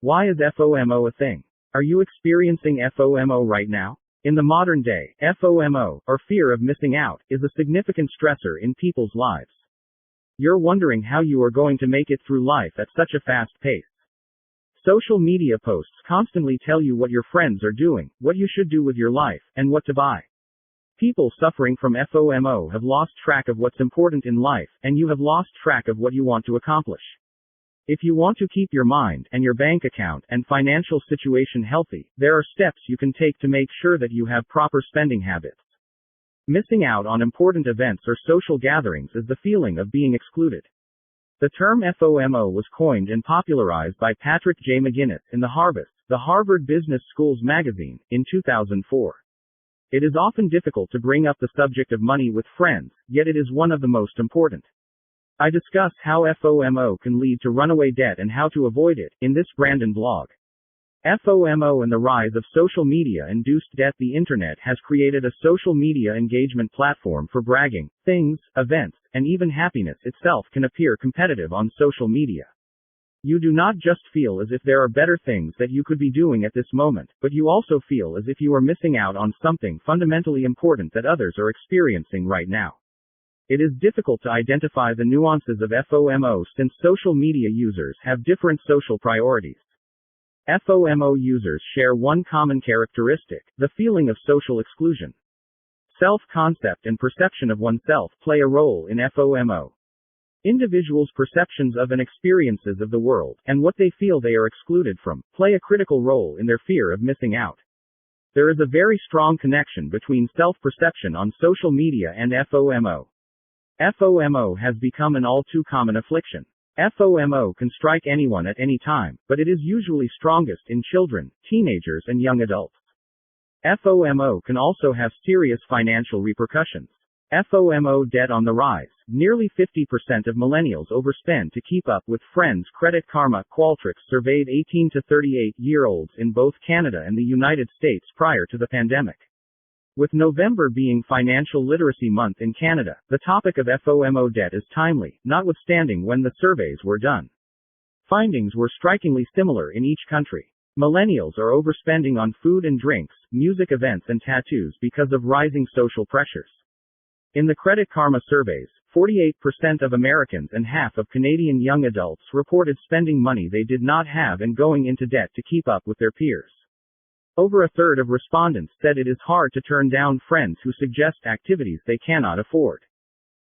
Why is FOMO a thing? Are you experiencing FOMO right now? In the modern day, FOMO, or fear of missing out, is a significant stressor in people's lives. You're wondering how you are going to make it through life at such a fast pace. Social media posts constantly tell you what your friends are doing, what you should do with your life, and what to buy. People suffering from FOMO have lost track of what's important in life, and you have lost track of what you want to accomplish. If you want to keep your mind and your bank account and financial situation healthy, there are steps you can take to make sure that you have proper spending habits. Missing out on important events or social gatherings is the feeling of being excluded. The term FOMO was coined and popularized by Patrick J. McGinnis in The Harvest, the Harvard Business School's magazine, in 2004. It is often difficult to bring up the subject of money with friends, yet it is one of the most important. I discuss how FOMO can lead to runaway debt and how to avoid it, in this Brandon blog. FOMO and the rise of social media-induced debt. The internet has created a social media engagement platform for bragging. Things, events, and even happiness itself can appear competitive on social media. You do not just feel as if there are better things that you could be doing at this moment, but you also feel as if you are missing out on something fundamentally important that others are experiencing right now. It is difficult to identify the nuances of FOMO since social media users have different social priorities. FOMO users share one common characteristic: the feeling of social exclusion. Self-concept and perception of oneself play a role in FOMO. Individuals' perceptions of and experiences of the world, and what they feel they are excluded from, play a critical role in their fear of missing out. There is a very strong connection between self-perception on social media and FOMO. FOMO has become an all-too-common affliction. FOMO can strike anyone at any time, but it is usually strongest in children, teenagers, and young adults. FOMO can also have serious financial repercussions. FOMO debt on the rise. Nearly 50% of millennials overspend to keep up with friends. Credit Karma Qualtrics surveyed 18 to 38-year-olds in both Canada and the United States prior to the pandemic. With November being Financial Literacy Month in Canada, the topic of FOMO debt is timely, notwithstanding when the surveys were done. Findings were strikingly similar in each country. Millennials are overspending on food and drinks, music events, and tattoos because of rising social pressures. In the Credit Karma surveys, 48% of Americans and half of Canadian young adults reported spending money they did not have and going into debt to keep up with their peers. Over a third of respondents said it is hard to turn down friends who suggest activities they cannot afford.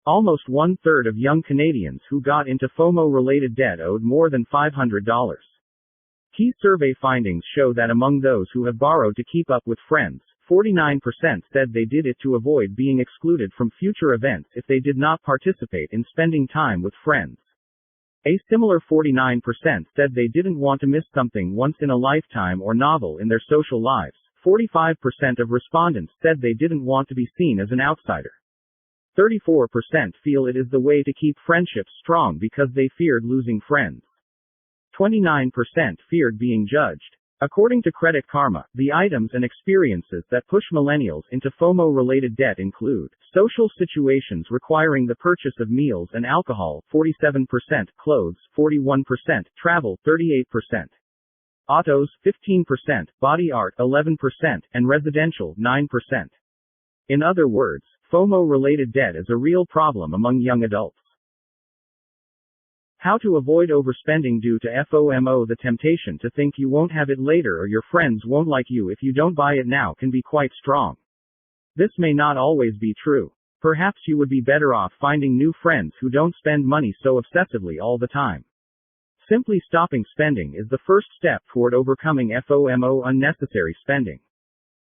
Almost one-third of young Canadians who got into FOMO-related debt owed more than $500. Key survey findings show that among those who have borrowed to keep up with friends, 49% said they did it to avoid being excluded from future events if they did not participate in spending time with friends. A similar 49% said they didn't want to miss something once in a lifetime or novel in their social lives. 45% of respondents said they didn't want to be seen as an outsider. 34% feel it is the way to keep friendships strong because they feared losing friends. 29% feared being judged. According to Credit Karma, the items and experiences that push millennials into FOMO-related debt include social situations requiring the purchase of meals and alcohol, 47%, clothes, 41%, travel, 38%, autos, 15%, body art, 11%, and residential, 9%. In other words, FOMO-related debt is a real problem among young adults. How to avoid overspending due to FOMO. The temptation to think you won't have it later or your friends won't like you if you don't buy it now can be quite strong. This may not always be true. Perhaps you would be better off finding new friends who don't spend money so obsessively all the time. Simply stopping spending is the first step toward overcoming FOMO unnecessary spending.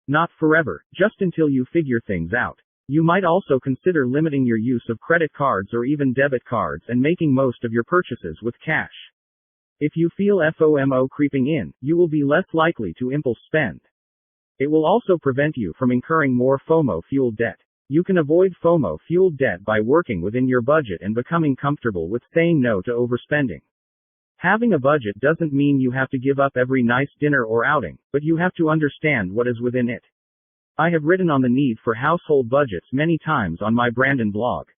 Not forever, just until you figure things out. You might also consider limiting your use of credit cards or even debit cards and making most of your purchases with cash. If you feel FOMO creeping in, you will be less likely to impulse spend. It will also prevent you from incurring more FOMO-fueled debt. You can avoid FOMO-fueled debt by working within your budget and becoming comfortable with saying no to overspending. Having a budget doesn't mean you have to give up every nice dinner or outing, but you have to understand what is within it. I have written on the need for household budgets many times on my Brandon blog.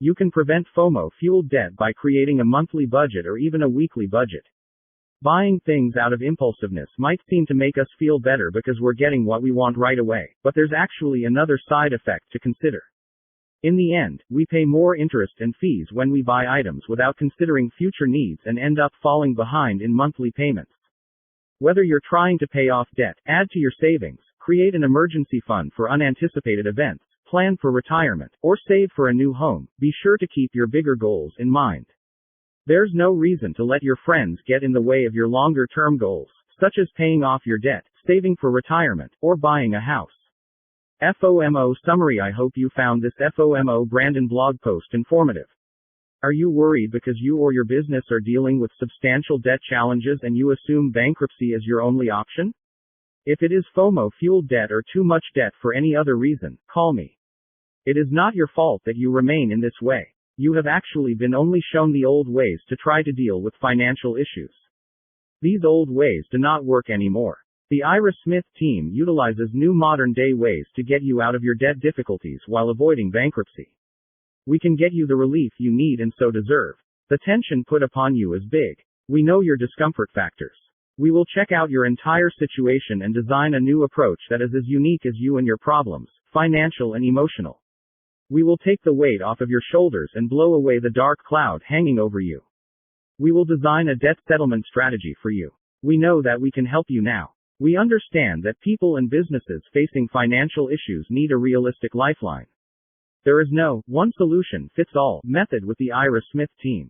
You can prevent FOMO-fueled debt by creating a monthly budget or even a weekly budget. Buying things out of impulsiveness might seem to make us feel better because we're getting what we want right away, but there's actually another side effect to consider. In the end, we pay more interest and fees when we buy items without considering future needs and end up falling behind in monthly payments. Whether you're trying to pay off debt, add to your savings, create an emergency fund for unanticipated events, plan for retirement, or save for a new home, be sure to keep your bigger goals in mind. There's no reason to let your friends get in the way of your longer-term goals, such as paying off your debt, saving for retirement, or buying a house. FOMO summary. I hope you found this FOMO Brandon blog post informative. Are you worried because you or your business are dealing with substantial debt challenges and you assume bankruptcy is your only option? If it is FOMO-fueled debt or too much debt for any other reason, call me. It is not your fault that you remain in this way. You have actually been only shown the old ways to try to deal with financial issues. These old ways do not work anymore. The Ira Smith team utilizes new modern-day ways to get you out of your debt difficulties while avoiding bankruptcy. We can get you the relief you need and so deserve. The tension put upon you is big. We know your discomfort factors. We will check out your entire situation and design a new approach that is as unique as you and your problems, financial and emotional. We will take the weight off of your shoulders and blow away the dark cloud hanging over you. We will design a debt settlement strategy for you. We know that we can help you now. We understand that people and businesses facing financial issues need a realistic lifeline. There is no one-solution-fits-all method with the Ira Smith team.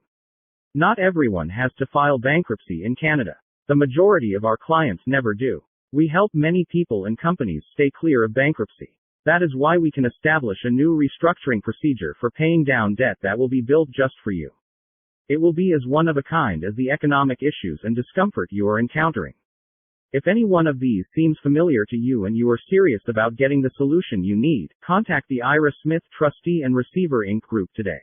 Not everyone has to file bankruptcy in Canada. The majority of our clients never do. We help many people and companies stay clear of bankruptcy. That is why we can establish a new restructuring procedure for paying down debt that will be built just for you. It will be as one of a kind as the economic issues and discomfort you are encountering. If any one of these seems familiar to you and you are serious about getting the solution you need, contact the Ira Smith Trustee and Receiver Inc. group today.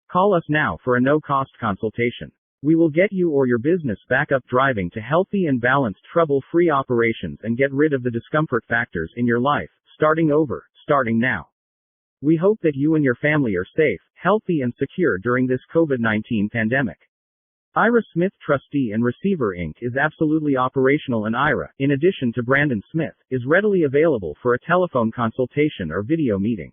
Call us now for a no-cost consultation. We will get you or your business back up driving to healthy and balanced trouble-free operations and get rid of the discomfort factors in your life, starting now. We hope that you and your family are safe, healthy and secure during this COVID-19 pandemic. Ira Smith Trustee and Receiver Inc. is absolutely operational, and Ira, in addition to Brandon Smith, is readily available for a telephone consultation or video meeting.